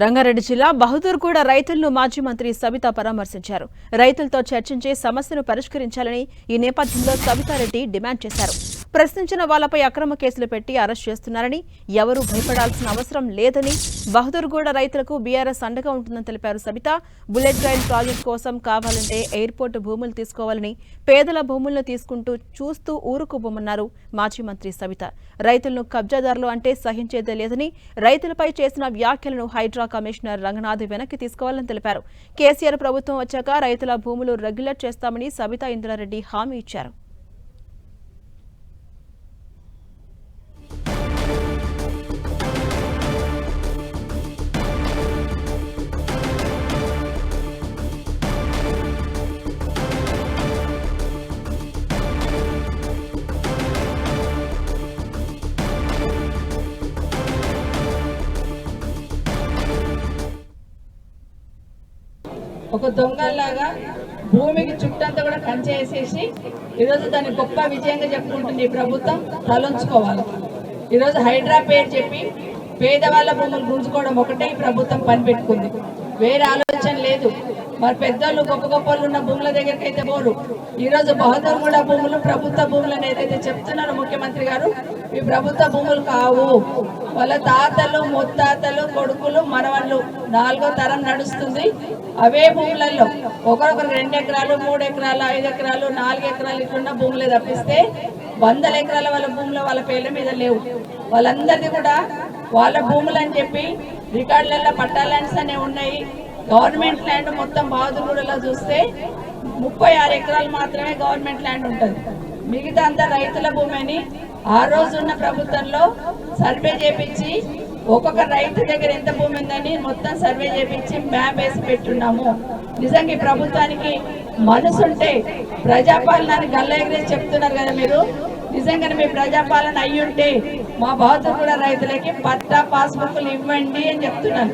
రంగారెడ్డి జిల్లా బహదూర్గూడ రైతులను మాజీ మంత్రి సబితా పరామర్శించారు. రైతులతో చర్చించి సమస్యను పరిష్కరించాలని ఈ నేపథ్యంలో సబితారెడ్డి డిమాండ్ చేశారు. ప్రశ్నించిన వాళ్లపై అక్రమ కేసులు పెట్టి అరెస్ట్ చేస్తున్నారని, ఎవరూ భయపడాల్సిన అవసరం లేదని, బహదూర్గూడ రైతులకు బీఆర్ఎస్ అండగా ఉంటుందని తెలిపారు సబిత. బుల్లెట్ రైల్ ప్రాజెక్టు కోసం కావాలంటే ఎయిర్పోర్టు భూములు తీసుకోవాలని, పేదల భూములను తీసుకుంటూ చూస్తూ ఊరుకోబోమన్నారు మాజీ మంత్రి సబిత. రైతులను కబ్జాదారులు అంటే సహించేదే లేదని, రైతులపై చేసిన వ్యాఖ్యలను హైడ్రా కమిషనర్ రంగనాథ్ వెనక్కి తీసుకోవాలని తెలిపారు. కేసీఆర్ ప్రభుత్వం వచ్చాక రైతుల భూములు రెగ్యులేట్ చేస్తామని సబితా ఇంద్రారెడ్డి హామీ ఇచ్చారు. ఒక దొంగలాగా భూమికి చుట్టంతా కూడా కంచె వేసేసి ఈరోజు దాన్ని గొప్ప విజయంగా చెప్పుకుంటుంది ఈ ప్రభుత్వం. తలంచుకోవాలి. ఈరోజు హైడ్రా పేరు చెప్పి పేదవాళ్ళ భూములు గుంజుకోవడం ఒకటే ఈ ప్రభుత్వం పనిపెట్టుకుంది. వేరే ఆలోచన లేదు. మరి పెద్దోళ్ళు గొప్ప గొప్పలు ఉన్న భూముల దగ్గరికి అయితే పోరు. ఈరోజు బహదూర్గూడ భూములు ప్రభుత్వ భూములను ఏదైతే చెప్తున్నారో ముఖ్యమంత్రి గారు, ఈ ప్రభుత్వ భూములు కావు. వాళ్ళ తాతలు, ముత్తాతలు, కొడుకులు, మనవాళ్ళు 4వ తరం నడుస్తుంది. అవే భూములలో ఒకరొకరు 2 ఎకరాలు, 3 ఎకరాలు, 5 ఎకరాలు, 4 ఎకరాలు ఇట్లున్న భూములే తప్పిస్తే 100 ఎకరాల వాళ్ళ భూములు వాళ్ళ పేర్ల మీద లేవు. వాళ్ళందరిది కూడా వాళ్ళ భూములు అని చెప్పి రికార్డులలో పట్టా ల్యాండ్స్ అనే ఉన్నాయి. గవర్నమెంట్ ల్యాండ్ మొత్తం బహదూర్గూడలో చూస్తే 36 ఎకరాలు మాత్రమే గవర్నమెంట్ ల్యాండ్ ఉంటుంది. మిగతా అంతా రైతుల భూమి అని ఆ రోజు ఉన్న ప్రభుత్వంలో సర్వే చేపించి ఒక్కొక్క రైతు దగ్గర ఎంత భూమి ఉందని మొత్తం సర్వే చేపించి మ్యాప్ వేసి పెట్టున్నాము. నిజంగా ఈ ప్రభుత్వానికి మనసుంటే ప్రజాపాలన గల్ల ఎగిరేసి చెప్తున్నారు కదా మీరు. నిజంగానే మీ ప్రజాపాలన అయ్యుంటే మా బహదూర్గూడ రైతులకి పట్టా పాస్బుక్లు ఇవ్వండి అని చెప్తున్నాను.